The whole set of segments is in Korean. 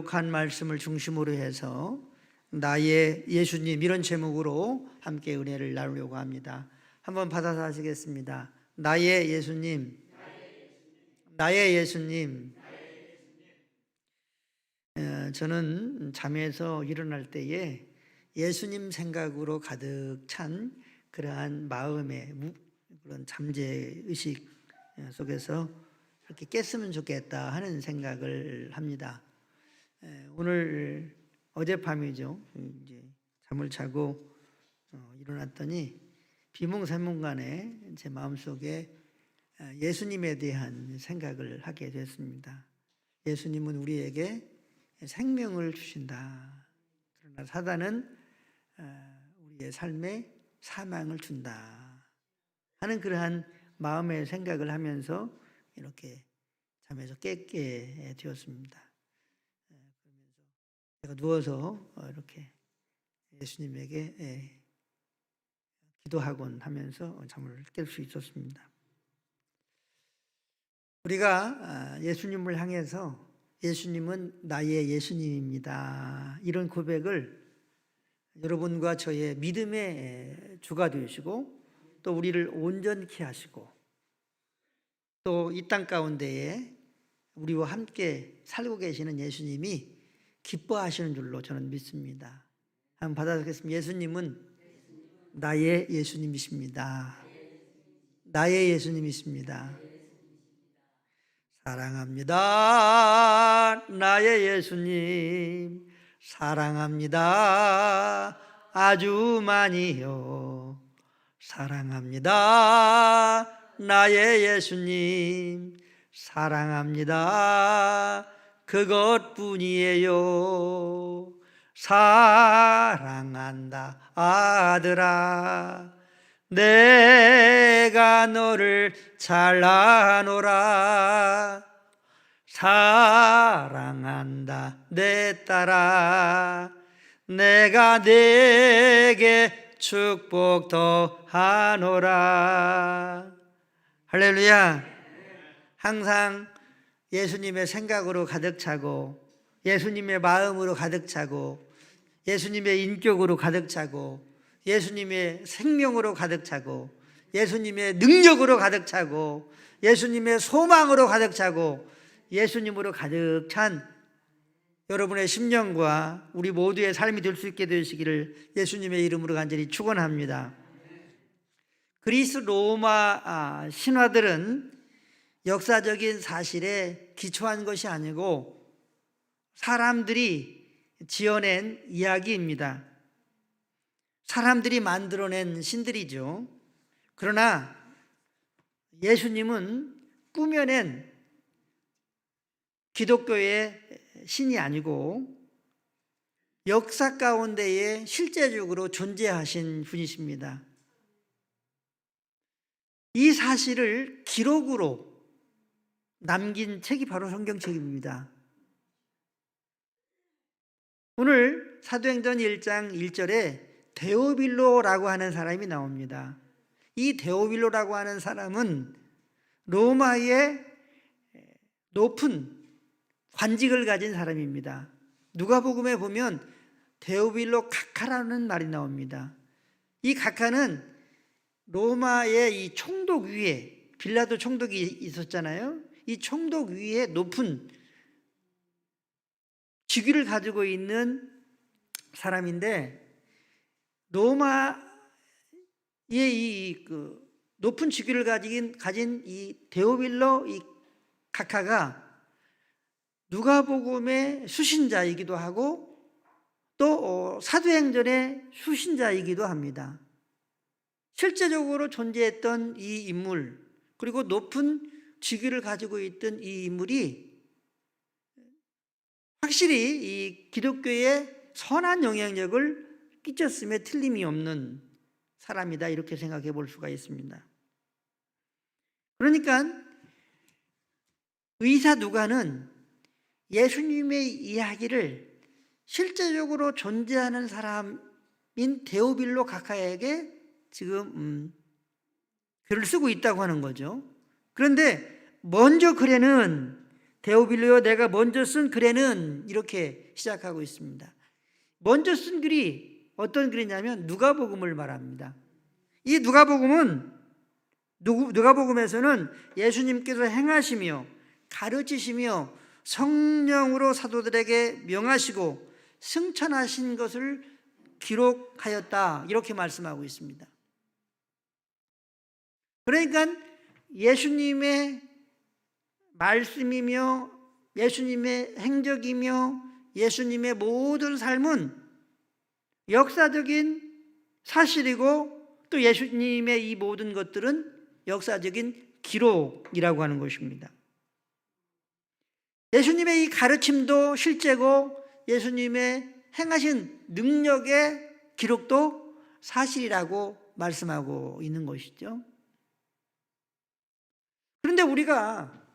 거룩한 말씀을 중심으로 해서 나의 예수님, 이런 제목으로 함께 은혜를 나누려고 합니다. 한번 받아서 하시겠습니다. 나의 예수님, 나의 예수님. 저는 잠에서 일어날 때에 예수님 생각으로 가득 찬 그러한 마음의 그런 잠재의식 속에서 이렇게 깼으면 좋겠다 하는 생각을 합니다. 오늘 어젯밤이죠. 이제 잠을 자고 일어났더니 비몽사몽간에 제 마음속에 예수님에 대한 생각을 하게 됐습니다. 예수님은 우리에게 생명을 주신다. 그러나 사단은 우리의 삶에 사망을 준다 하는 그러한 마음의 생각을 하면서 이렇게 잠에서 깨게 되었습니다. 그러면서 제가 누워서 이렇게 예수님에게 기도하곤 하면서 잠을 깰 수 있었습니다. 우리가 예수님을 향해서 예수님은 나의 예수님입니다, 이런 고백을 여러분과 저의 믿음의 주가 되시고 또 우리를 온전케 하시고 또 이 땅 가운데에 우리와 함께 살고 계시는 예수님이 기뻐하시는 줄로 저는 믿습니다. 한번 받아보겠습니다. 예수님은 나의 예수님이십니다. 나의 예수님이십니다. 사랑합니다. 나의 예수님 사랑합니다. 아주 많이요. 사랑합니다. 나의 예수님 사랑합니다. 그것뿐이에요. 사랑한다 아들아, 내가 너를 잘 아노라. 사랑한다 내 딸아, 내가 내게 축복 더하노라. 할렐루야. 항상 예수님의 생각으로 가득 차고 예수님의 마음으로 가득 차고 예수님의 인격으로 가득 차고 예수님의 생명으로 가득 차고 예수님의 능력으로 가득 차고 예수님의 소망으로 가득 차고 예수님으로 가득 찬 여러분의 심령과 우리 모두의 삶이 될 수 있게 되시기를 예수님의 이름으로 간절히 축원합니다. 그리스 로마 신화들은 역사적인 사실에 기초한 것이 아니고 사람들이 지어낸 이야기입니다. 사람들이 만들어낸 신들이죠. 그러나 예수님은 꾸며낸 기독교의 신이 아니고 역사 가운데에 실제적으로 존재하신 분이십니다. 이 사실을 기록으로 남긴 책이 바로 성경책입니다. 오늘 사도행전 1장 1절에 데오빌로라고 하는 사람이 나옵니다. 이 데오빌로라고 하는 사람은 로마의 높은 관직을 가진 사람입니다. 누가복음에 보면 데오빌로 카카라는 말이 나옵니다. 이 카카는 로마의 이 총독 위에, 빌라도 총독이 있었잖아요. 이 총독 위에 높은 직위를 가지고 있는 사람인데, 로마의 이 높은 직위를 가진 이 데오빌로 이 카카가 누가복음의 수신자이기도 하고 또 사도행전의 수신자이기도 합니다. 실제적으로 존재했던 이 인물, 그리고 높은 직위를 가지고 있던 이 인물이 확실히 이 기독교에 선한 영향력을 끼쳤음에 틀림이 없는 사람이다, 이렇게 생각해 볼 수가 있습니다. 그러니까 의사 누가는 예수님의 이야기를 실제적으로 존재하는 사람인 데오빌로 카카에게 지금 글을 쓰고 있다고 하는 거죠. 그런데 먼저 글에는 데오빌로여 내가 먼저 쓴 글에는 이렇게 시작하고 있습니다. 먼저 쓴 글이 어떤 글이냐면 누가복음을 말합니다. 이 누가복음에서는 예수님께서 행하시며 가르치시며 성령으로 사도들에게 명하시고 승천하신 것을 기록하였다, 이렇게 말씀하고 있습니다. 그러니까 예수님의 말씀이며 예수님의 행적이며 예수님의 모든 삶은 역사적인 사실이고, 또 예수님의 이 모든 것들은 역사적인 기록이라고 하는 것입니다. 예수님의 이 가르침도 실제고 예수님의 행하신 능력의 기록도 사실이라고 말씀하고 있는 것이죠. 그런데 우리가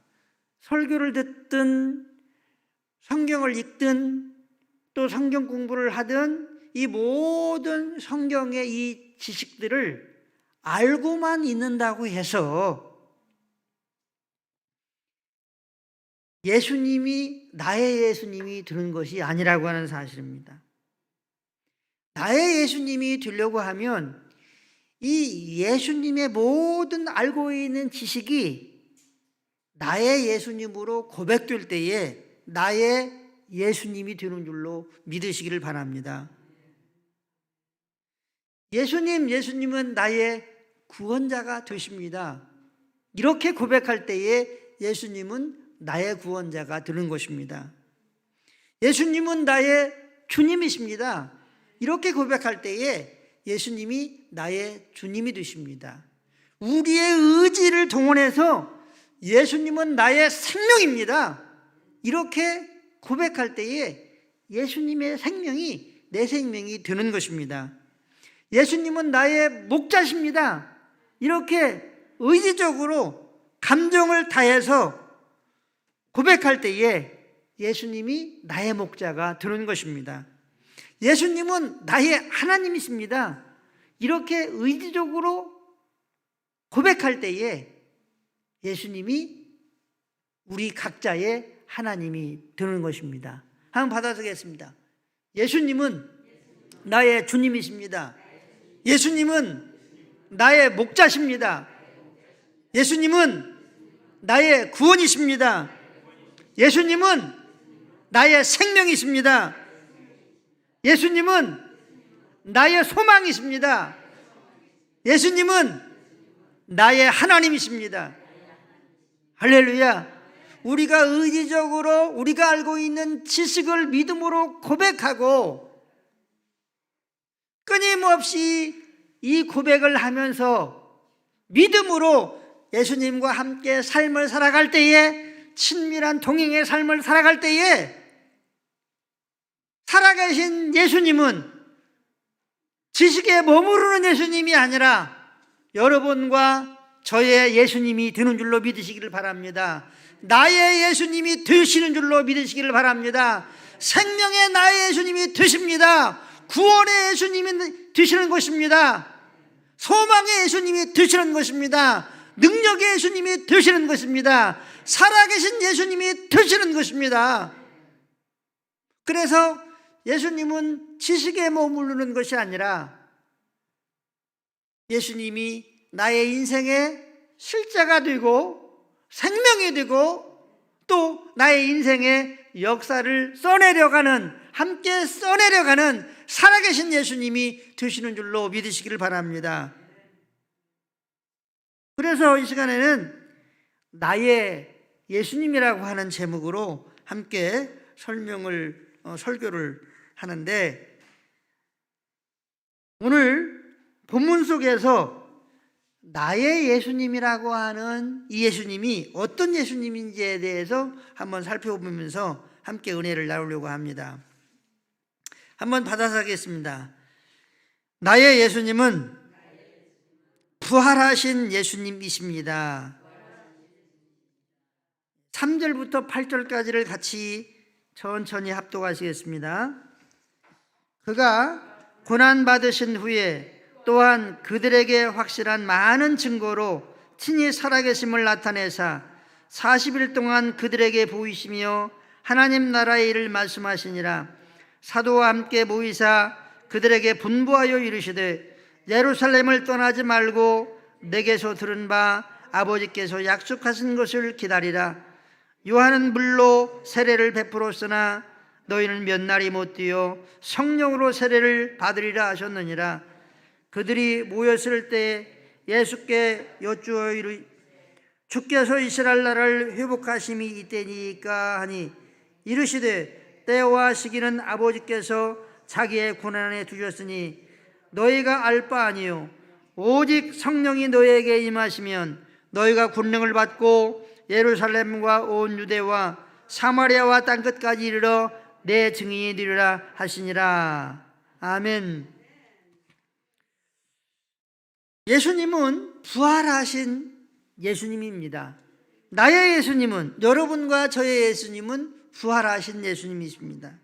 설교를 듣든 성경을 읽든 또 성경 공부를 하든 이 모든 성경의 이 지식들을 알고만 있는다고 해서 예수님이 나의 예수님이 되는 것이 아니라고 하는 사실입니다. 나의 예수님이 되려고 하면 이 예수님의 모든 알고 있는 지식이 나의 예수님으로 고백될 때에 나의 예수님이 되는 줄로 믿으시기를 바랍니다. 예수님은 나의 구원자가 되십니다. 이렇게 고백할 때에 예수님은 나의 구원자가 되는 것입니다. 예수님은 나의 주님이십니다. 이렇게 고백할 때에 예수님이 나의 주님이 되십니다. 우리의 의지를 동원해서 예수님은 나의 생명입니다. 이렇게 고백할 때에 예수님의 생명이 내 생명이 되는 것입니다. 예수님은 나의 목자십니다. 이렇게 의지적으로 감정을 다해서 고백할 때에 예수님이 나의 목자가 되는 것입니다. 예수님은 나의 하나님이십니다. 이렇게 의지적으로 고백할 때에 예수님이 우리 각자의 하나님이 되는 것입니다. 한번 받아서겠습니다. 예수님은 나의 주님이십니다. 예수님은 나의 목자십니다. 예수님은 나의 구원이십니다. 예수님은 나의 생명이십니다. 예수님은 나의 소망이십니다. 예수님은 나의 하나님이십니다. 할렐루야. 우리가 의지적으로 우리가 알고 있는 지식을 믿음으로 고백하고 끊임없이 이 고백을 하면서 믿음으로 예수님과 함께 삶을 살아갈 때에, 친밀한 동행의 삶을 살아갈 때에 살아계신 예수님은 지식에 머무르는 예수님이 아니라 여러분과 저의 예수님이 되는 줄로 믿으시기를 바랍니다. 나의 예수님이 되시는 줄로 믿으시기를 바랍니다. 생명의 나의 예수님이 되십니다. 구원의 예수님이 되시는 것입니다. 소망의 예수님이 되시는 것입니다. 능력의 예수님이 되시는 것입니다. 살아계신 예수님이 되시는 것입니다. 그래서 예수님은 지식에 머무르는 것이 아니라 예수님이 나의 인생의 실제가 되고 생명이 되고 또 나의 인생의 역사를 써내려가는, 함께 써내려가는 살아계신 예수님이 되시는 줄로 믿으시기를 바랍니다. 그래서 이 시간에는 나의 예수님이라고 하는 제목으로 함께 설교를 하는데, 오늘 본문 속에서 나의 예수님이라고 하는 이 예수님이 어떤 예수님인지에 대해서 한번 살펴보면서 함께 은혜를 나누려고 합니다. 한번 받아서 하겠습니다. 나의 예수님은 부활하신 예수님이십니다. 3절부터 8절까지를 같이 천천히 합독하시겠습니다. 그가 고난받으신 후에 또한 그들에게 확실한 많은 증거로 친히 살아계심을 나타내사 40일 동안 그들에게 보이시며 하나님 나라의 일을 말씀하시니라. 사도와 함께 모이사 그들에게 분부하여 이르시되 예루살렘을 떠나지 말고 내게서 들은 바 아버지께서 약속하신 것을 기다리라. 요한은 물로 세례를 베풀었으나 너희는 몇 날이 못 되어 성령으로 세례를 받으리라 하셨느니라. 그들이 모였을 때 예수께 여쭈어 이르 주께서 이스라엘 나라를 회복하심이 이때니까 하니 이르시되 때와 시기는 아버지께서 자기의 고난에 두셨으니 너희가 알 바 아니요 오직 성령이 너희에게 임하시면 너희가 권능을 받고 예루살렘과 온 유대와 사마리아와 땅끝까지 이르러 내 증인이 되리라 하시니라. 아멘. 예수님은 부활하신 예수님입니다. 나의 예수님은, 여러분과 저의 예수님은 부활하신 예수님이십니다.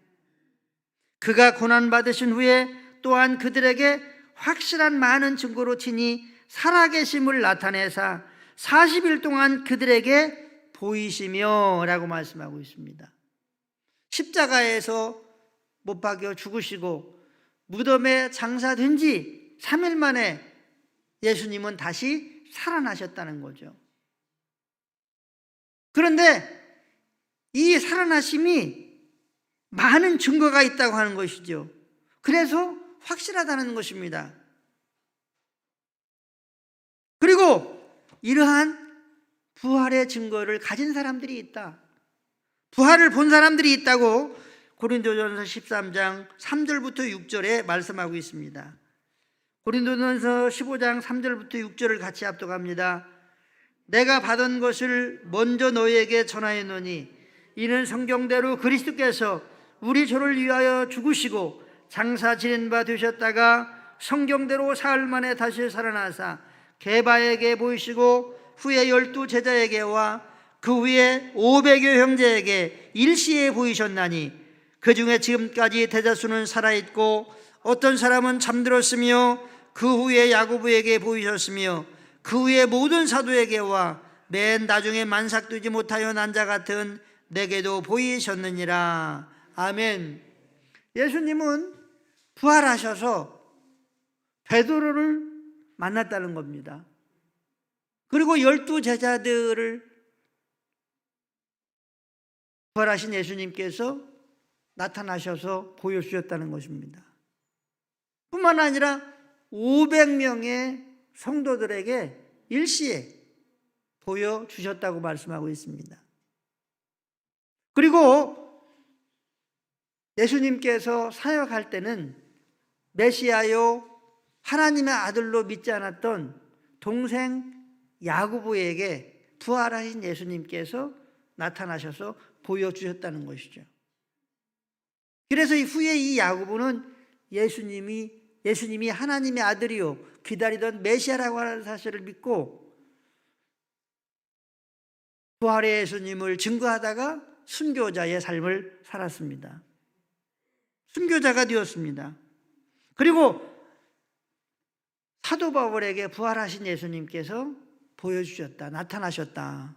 그가 고난받으신 후에 또한 그들에게 확실한 많은 증거로 친히 살아계심을 나타내사 40일 동안 그들에게 보이시며 라고 말씀하고 있습니다. 십자가에서 못 박여 죽으시고 무덤에 장사된 지 3일 만에 예수님은 다시 살아나셨다는 거죠. 그런데 이 살아나심이 많은 증거가 있다고 하는 것이죠. 그래서 확실하다는 것입니다. 그리고 이러한 부활의 증거를 가진 사람들이 있다, 부활을 본 사람들이 있다고 고린도전서 13장 3절부터 6절에 말씀하고 있습니다. 고린도전서 15장 3절부터 6절을 같이 합독합니다. 내가 받은 것을 먼저 너희에게 전하였노니 이는 성경대로 그리스도께서 우리 저를 위하여 죽으시고 장사 지낸 바 되셨다가 성경대로 사흘 만에 다시 살아나사 게바에게 보이시고 후에 12 제자에게와 그 후에 500여 형제에게 일시에 보이셨나니 그 중에 지금까지 대다수는 살아있고 어떤 사람은 잠들었으며 그 후에 야고보에게 보이셨으며 그 후에 모든 사도에게와 맨 나중에 만삭되지 못하여 난 자 같은 내게도 보이셨느니라. 아멘. 예수님은 부활하셔서 베드로를 만났다는 겁니다. 그리고 12 제자들을 부활하신 예수님께서 나타나셔서 보여주셨다는 것입니다. 뿐만 아니라 500명의 성도들에게 일시에 보여주셨다고 말씀하고 있습니다. 그리고 예수님께서 사역할 때는 메시아요 하나님의 아들로 믿지 않았던 동생 야고보에게 부활하신 예수님께서 나타나셔서 보여주셨다는 것이죠. 그래서 후에 이 야고보는 예수님이 하나님의 아들이요 기다리던 메시아라고 하는 사실을 믿고 부활의 예수님을 증거하다가 순교자의 삶을 살았습니다. 순교자가 되었습니다. 그리고 사도 바울에게 부활하신 예수님께서 보여주셨다, 나타나셨다,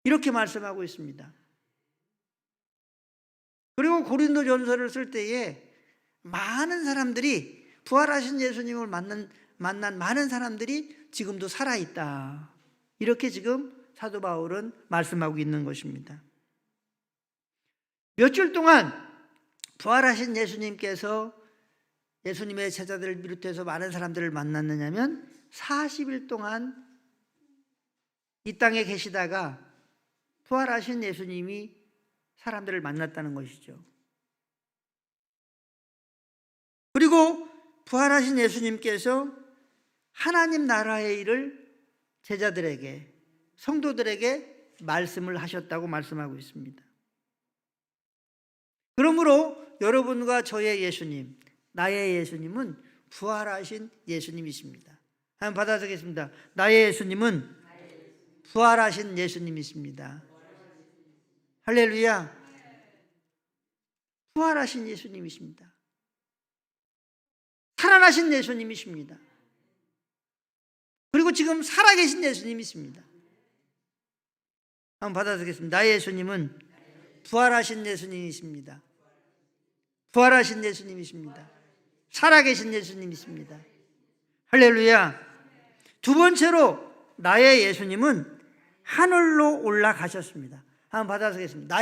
이렇게 말씀하고 있습니다. 그리고 고린도전서를 쓸 때에 많은 사람들이 부활하신 예수님을 만난 많은 사람들이 지금도 살아있다, 이렇게 지금 사도 바울은 말씀하고 있는 것입니다. 며칠 동안 부활하신 예수님께서 예수님의 제자들을 비롯해서 많은 사람들을 만났느냐면 40일 동안 이 땅에 계시다가 부활하신 예수님이 사람들을 만났다는 것이죠. 그리고 부활하신 예수님께서 하나님 나라의 일을 제자들에게, 성도들에게 말씀을 하셨다고 말씀하고 있습니다. 그러므로 여러분과 저의 예수님, 나의 예수님은 부활하신 예수님이십니다. 한번 받아보겠습니다. 나의 예수님은 부활하신 예수님이십니다. 할렐루야. 부활하신 예수님이십니다. 살아나신 예수님이십니다. 그리고 지금 살아계신 예수님이십니다. 한번 받아드리겠습니다. 나의 예수님은 부활하신 예수님이십니다. 부활하신 예수님이십니다. 살아계신 예수님이십니다. 할렐루야. 두 번째로 나의 예수님은 하늘로 올라가셨습니다. 한번 받아드리겠습니다.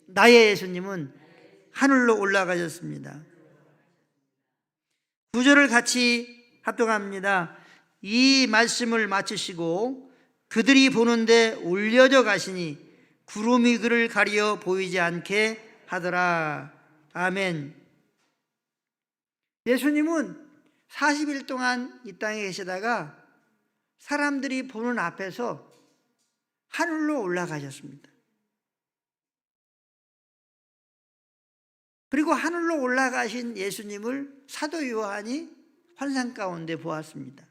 나의 예수님은 하늘로 올라가셨습니다. 구절을 같이 합독합니다. 이 말씀을 마치시고 그들이 보는데 올려져 가시니 구름이 그를 가리어 보이지 않게 하더라. 아멘. 예수님은 40일 동안 이 땅에 계시다가 사람들이 보는 앞에서 하늘로 올라가셨습니다. 그리고 하늘로 올라가신 예수님을 사도 요한이 환상 가운데 보았습니다.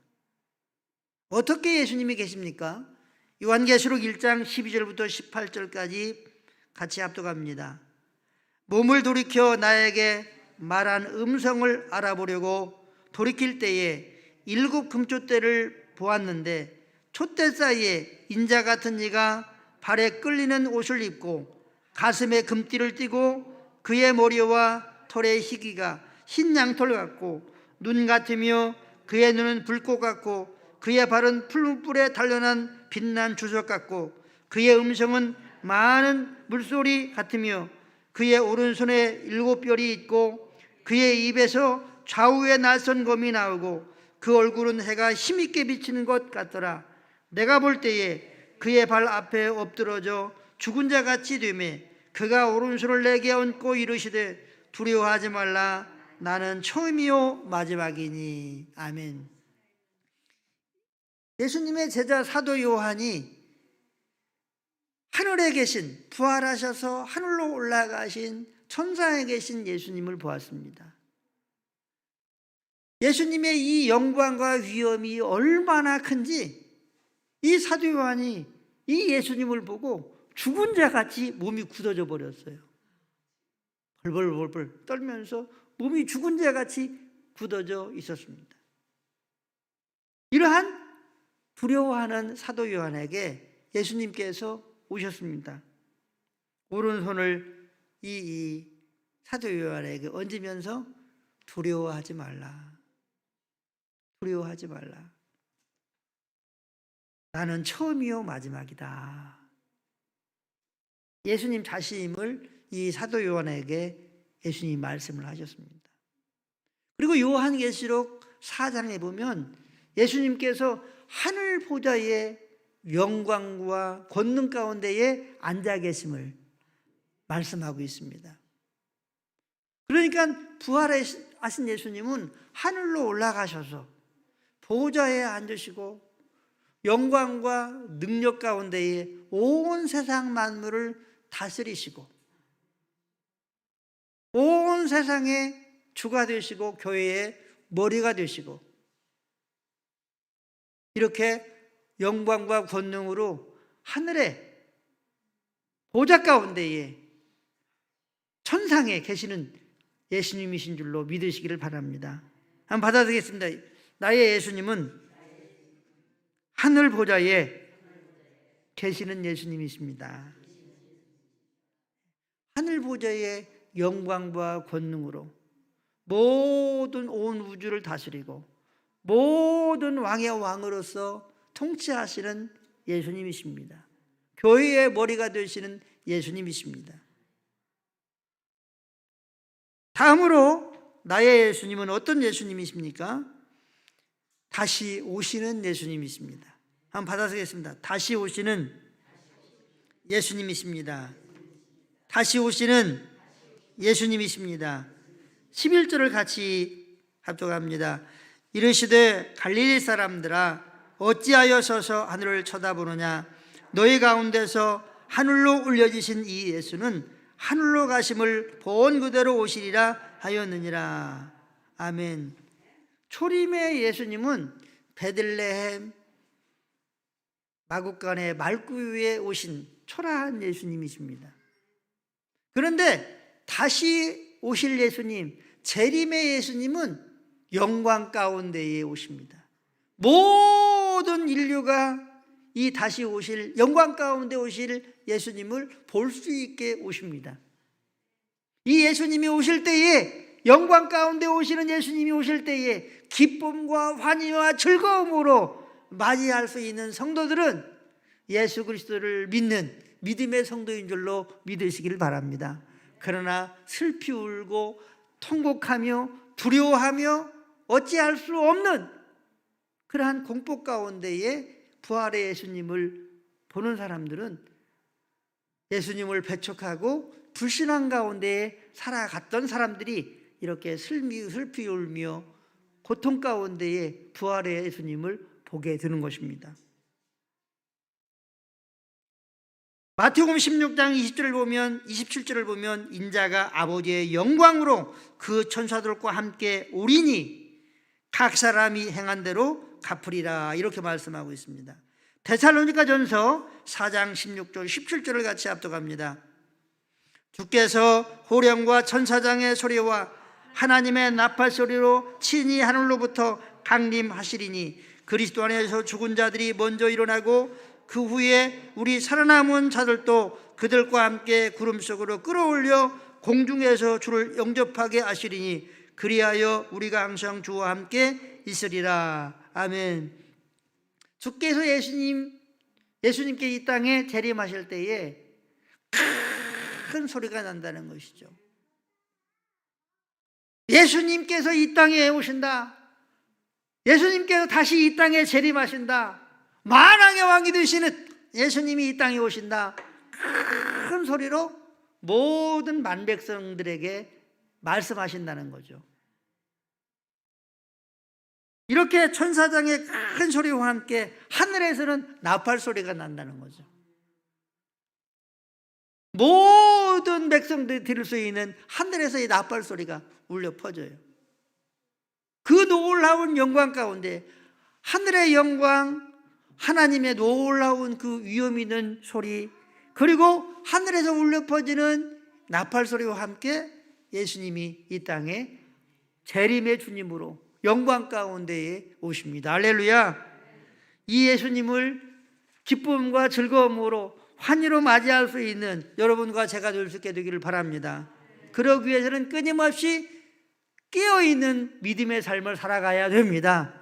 어떻게 예수님이 계십니까? 요한계시록 1장 12절부터 18절까지 같이 합독합니다. 몸을 돌이켜 나에게 말한 음성을 알아보려고 돌이킬 때에 7 금촛대를 보았는데 촛대 사이에 인자 같은 이가 발에 끌리는 옷을 입고 가슴에 금띠를 띠고 그의 머리와 털의 희기가 흰 양털 같고 눈 같으며 그의 눈은 불꽃 같고 그의 발은 풀무불에 단련한 빛난 주석 같고 그의 음성은 많은 물소리 같으며 그의 오른손에 7 뼈리 있고 그의 입에서 좌우에 낯선 검이 나오고 그 얼굴은 해가 힘있게 비치는 것 같더라. 내가 볼 때에 그의 발 앞에 엎드러져 죽은 자 같이 되매 그가 오른손을 내게 얹고 이르시되 두려워하지 말라. 나는 처음이요 마지막이니. 아멘. 예수님의 제자 사도 요한이 하늘에 계신, 부활하셔서 하늘로 올라가신 천상에 계신 예수님을 보았습니다. 예수님의 이 영광과 위엄이 얼마나 큰지 이 사도 요한이 이 예수님을 보고 죽은 자 같이 몸이 굳어져 버렸어요. 벌벌벌벌 떨면서 몸이 죽은 자 같이 굳어져 있었습니다. 이러한 두려워하는 사도 요한에게 예수님께서 오셨습니다. 오른손을 이 사도 요한에게 얹으면서 두려워하지 말라. 두려워하지 말라. 나는 처음이요 마지막이다. 예수님 자신임을 이 사도 요한에게 예수님이 말씀을 하셨습니다. 그리고 요한계시록 4장에 보면 예수님께서 하늘 보좌의 영광과 권능 가운데에 앉아 계심을 말씀하고 있습니다. 그러니까 부활하신 예수님은 하늘로 올라가셔서 보좌에 앉으시고 영광과 능력 가운데에 온 세상 만물을 다스리시고 온 세상의 주가 되시고 교회의 머리가 되시고 이렇게 영광과 권능으로 하늘의 보좌 가운데에 천상에 계시는 예수님이신 줄로 믿으시기를 바랍니다. 한번 받아드리겠습니다. 나의 예수님은 하늘 보좌에 계시는 예수님이십니다. 하늘 보좌의 영광과 권능으로 모든 온 우주를 다스리고 모든 왕의 왕으로서 통치하시는 예수님이십니다. 교회의 머리가 되시는 예수님이십니다. 다음으로 나의 예수님은 어떤 예수님이십니까? 다시 오시는 예수님이십니다. 한번 받아쓰겠습니다. 다시 오시는 예수님이십니다. 다시 오시는 예수님이십니다. 11절을 같이 합독합니다. 이르시되 갈릴리 사람들아 어찌하여 서서 하늘을 쳐다보느냐 너희 가운데서 하늘로 올려지신 이 예수는 하늘로 가심을 본 그대로 오시리라 하였느니라. 아멘. 초림의 예수님은 베들레헴 마구간의 말구유에 오신 초라한 예수님이십니다. 그런데 다시 오실 예수님, 재림의 예수님은 영광 가운데에 오십니다. 모든 인류가 이 다시 오실 영광 가운데 오실 예수님을 볼 수 있게 오십니다. 이 예수님이 오실 때에, 영광 가운데 오시는 예수님이 오실 때에 기쁨과 환희와 즐거움으로 맞이할 수 있는 성도들은 예수 그리스도를 믿는 믿음의 성도인 줄로 믿으시기를 바랍니다. 그러나 슬피 울고 통곡하며 두려워하며 어찌할 수 없는 그러한 공포 가운데에 부활의 예수님을 보는 사람들은 예수님을 배척하고 불신앙 가운데에 살아갔던 사람들이 이렇게 슬피 울며 고통 가운데에 부활의 예수님을 보게 되는 것입니다. 마태복음 16장 20절을 보면 27절을 보면 인자가 아버지의 영광으로 그 천사들과 함께 오리니 각 사람이 행한 대로 갚으리라, 이렇게 말씀하고 있습니다. 데살로니가전서 4장 16절 17절을 같이 합독합니다. 주께서 호령과 천사장의 소리와 하나님의 나팔 소리로 친히 하늘로부터 강림하시리니 그리스도 안에서 죽은 자들이 먼저 일어나고 그 후에 우리 살아남은 자들도 그들과 함께 구름 속으로 끌어올려 공중에서 주를 영접하게 하시리니 그리하여 우리가 항상 주와 함께 있으리라. 아멘. 주께서 예수님께 이 땅에 재림하실 때에 큰 소리가 난다는 것이죠. 예수님께서 이 땅에 오신다. 예수님께서 다시 이 땅에 재림하신다. 만왕의 왕이 되시는 예수님이 이 땅에 오신다. 큰 소리로 모든 만백성들에게 말씀하신다는 거죠. 이렇게 천사장의 큰 소리와 함께 하늘에서는 나팔 소리가 난다는 거죠. 모든 백성들이 들을 수 있는 하늘에서의 나팔 소리가 울려 퍼져요. 그 놀라운 영광 가운데 하늘의 영광, 하나님의 놀라운 그 위엄 있는 소리, 그리고 하늘에서 울려 퍼지는 나팔 소리와 함께 예수님이 이 땅에 재림의 주님으로 영광 가운데에 오십니다. 할렐루야. 이 예수님을 기쁨과 즐거움으로 환희로 맞이할 수 있는 여러분과 제가 될 수 있게 되기를 바랍니다. 그러기 위해서는 끊임없이 깨어있는 믿음의 삶을 살아가야 됩니다.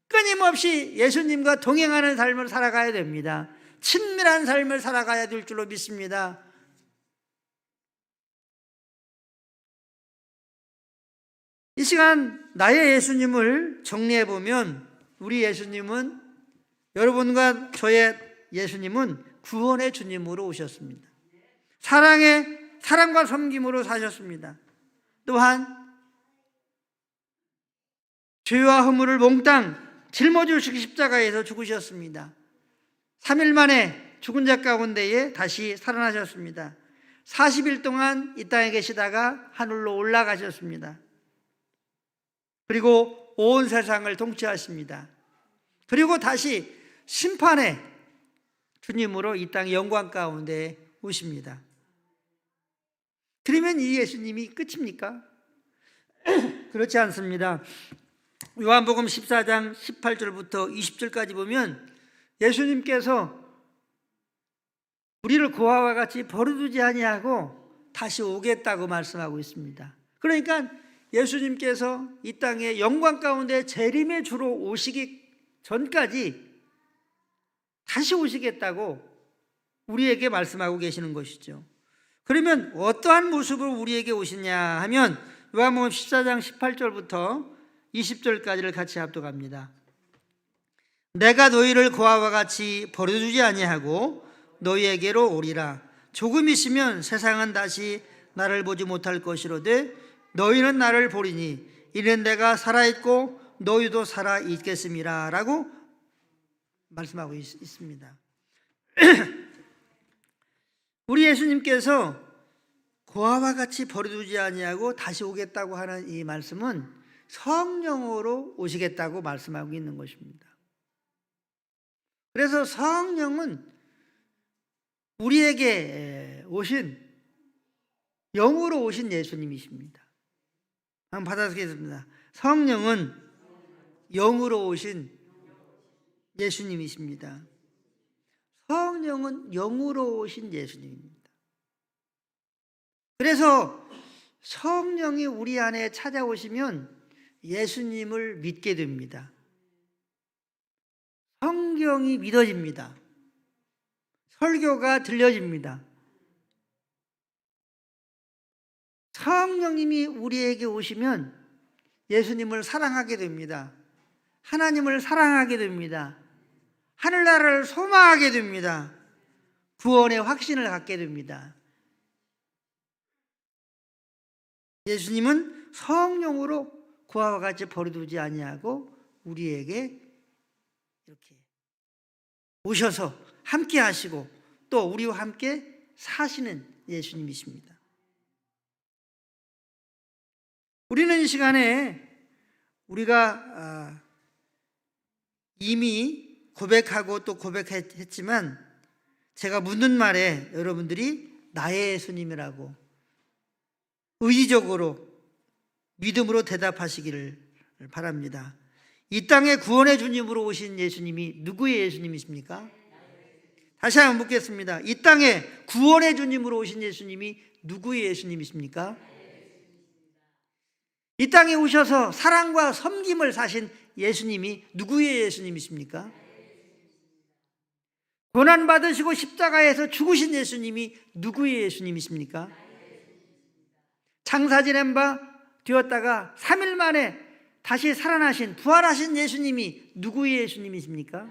끊임없이 예수님과 동행하는 삶을 살아가야 됩니다. 친밀한 삶을 살아가야 될 줄로 믿습니다. 이 시간 나의 예수님을 정리해보면 우리 예수님은, 여러분과 저의 예수님은 구원의 주님으로 오셨습니다. 사랑과 섬김으로 사셨습니다. 또한 죄와 허물을 몽땅 짊어지시기 십자가에서 죽으셨습니다. 3일 만에 죽은 자 가운데에 다시 살아나셨습니다. 40일 동안 이 땅에 계시다가 하늘로 올라가셨습니다. 그리고 온 세상을 통치하십니다. 그리고 다시 심판의 주님으로 이 땅의 영광 가운데 오십니다. 그러면 이 예수님이 끝입니까? 그렇지 않습니다. 요한복음 14장 18절부터 20절까지 보면 예수님께서 우리를 고아와 같이 버려두지 아니하고 다시 오겠다고 말씀하고 있습니다. 그러니까 예수님께서 이 땅에 영광 가운데 재림의 주로 오시기 전까지 다시 오시겠다고 우리에게 말씀하고 계시는 것이죠. 그러면 어떠한 모습으로 우리에게 오시냐 하면 요한복음 14장 18절부터 20절까지를 같이 합독합니다. 내가 너희를 고아와 같이 버려두지 아니하고 너희에게로 오리라. 조금 있으면 세상은 다시 나를 보지 못할 것이로되 너희는 나를 보리니 이는 내가 살아있고 너희도 살아있겠음이라 라고 말씀하고 있습니다. 우리 예수님께서 고아와 같이 버려두지 아니하고 다시 오겠다고 하는 이 말씀은 성령으로 오시겠다고 말씀하고 있는 것입니다. 그래서 성령은 우리에게 오신, 영으로 오신 예수님이십니다. 한번 받아쓰겠습니다. 성령은 영으로 오신 예수님이십니다. 성령은 영으로 오신 예수님입니다. 그래서 성령이 우리 안에 찾아오시면 예수님을 믿게 됩니다. 성경이 믿어집니다. 설교가 들려집니다. 성령님이 우리에게 오시면 예수님을 사랑하게 됩니다. 하나님을 사랑하게 됩니다. 하늘나라를 소망하게 됩니다. 구원의 확신을 갖게 됩니다. 예수님은 성령으로 그와 같이 버려두지 아니하고 우리에게 이렇게 오셔서 함께 하시고 또 우리와 함께 사시는 예수님이십니다. 우리는 이 시간에 우리가 이미 고백하고 또 고백했지만 제가 묻는 말에 여러분들이 나의 예수님이라고 의지적으로 믿음으로 대답하시기를 바랍니다. 이 땅에 구원의 주님으로 오신 예수님이 누구의 예수님이십니까? 다시 한번 묻겠습니다. 이 땅에 구원의 주님으로 오신 예수님이 누구의 예수님이십니까? 이 땅에 오셔서 사랑과 섬김을 사신 예수님이 누구의 예수님이십니까? 고난받으시고 십자가에서 죽으신 예수님이 누구의 예수님이십니까? 장사 지낸 바 되었다가 3일 만에 다시 살아나신 부활하신 예수님이 누구의 예수님이십니까?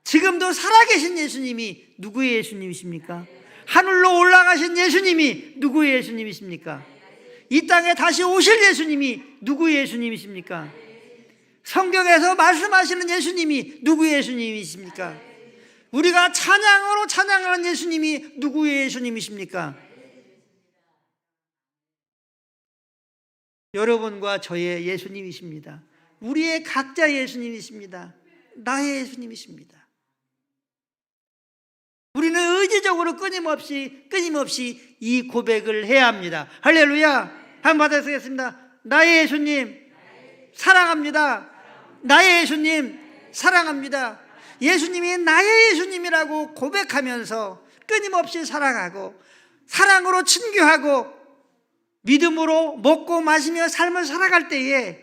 지금도 살아계신 예수님이 누구의 예수님이십니까? 하늘로 올라가신 예수님이 누구의 예수님이십니까? 이 땅에 다시 오실 예수님이 누구의 예수님이십니까? 성경에서 말씀하시는 예수님이 누구의 예수님이십니까? 우리가 찬양으로 찬양하는 예수님이 누구의 예수님이십니까? 여러분과 저의 예수님이십니다. 우리의 각자 예수님이십니다. 나의 예수님이십니다. 우리는 의지적으로 끊임없이 이 고백을 해야 합니다. 할렐루야. 한번 받아쓰겠습니다. 나의 예수님 사랑합니다. 나의 예수님 사랑합니다. 예수님이 나의 예수님이라고 고백하면서 끊임없이 살아가고 사랑으로 친교하고 믿음으로 먹고 마시며 삶을 살아갈 때에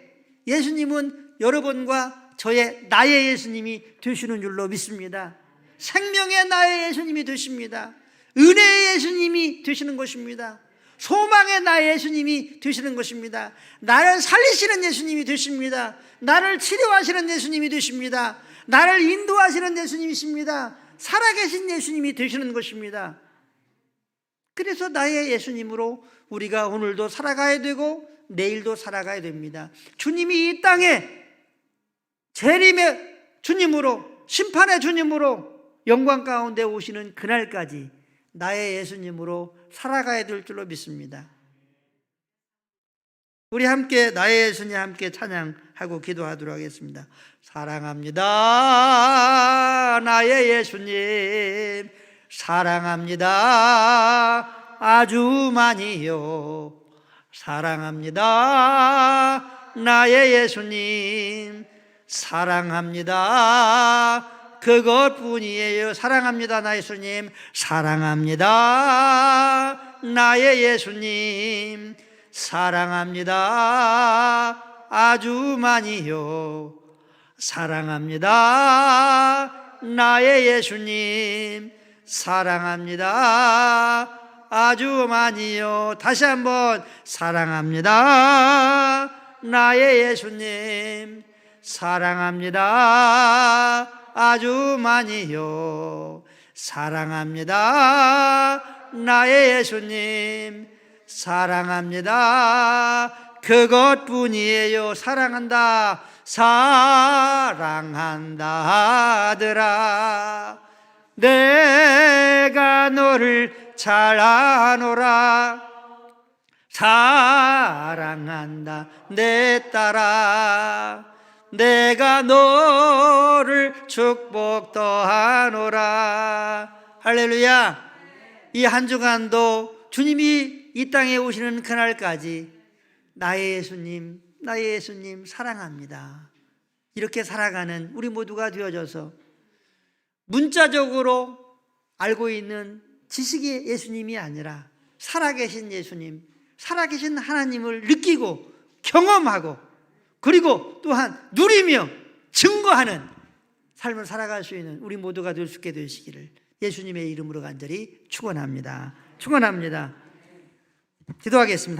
예수님은 여러분과 저의 나의 예수님이 되시는 줄로 믿습니다. 생명의 나의 예수님이 되십니다. 은혜의 예수님이 되시는 것입니다. 소망의 나의 예수님이 되시는 것입니다. 나를 살리시는 예수님이 되십니다. 나를 치료하시는 예수님이 되십니다. 나를 인도하시는 예수님이십니다. 살아계신 예수님이 되시는 것입니다. 그래서 나의 예수님으로 우리가 오늘도 살아가야 되고 내일도 살아가야 됩니다. 주님이 이 땅에 재림의 주님으로 심판의 주님으로 영광 가운데 오시는 그날까지 나의 예수님으로 살아가야 될 줄로 믿습니다. 우리 함께 나의 예수님 함께 찬양하고 기도하도록 하겠습니다. 사랑합니다 나의 예수님 사랑합니다 아주 많이요 사랑합니다 나의 예수님 사랑합니다 그것뿐이에요. 사랑합니다 나의 예수님 사랑합니다 나의 예수님 사랑합니다 아주 많이요 사랑합니다 나의 예수님 사랑합니다 아주 많이요 다시 한번 사랑합니다 나의 예수님 사랑합니다 아주 많이요 사랑합니다 나의 예수님 사랑합니다 그것뿐이에요 사랑한다 사랑한다 아들아 내가 너를 잘 아노라 사랑한다 내 딸아 내가 너를 축복 더하노라 할렐루야. 이 한 주간도 주님이 이 땅에 오시는 그날까지 나의 예수님 사랑합니다 이렇게 살아가는 우리 모두가 되어져서 문자적으로 알고 있는 지식의 예수님이 아니라 살아계신 예수님, 살아계신 하나님을 느끼고 경험하고 그리고 또한 누리며 증거하는 삶을 살아갈 수 있는 우리 모두가 될 수 있게 되시기를 예수님의 이름으로 간절히 축원합니다. 축원합니다. 기도하겠습니다.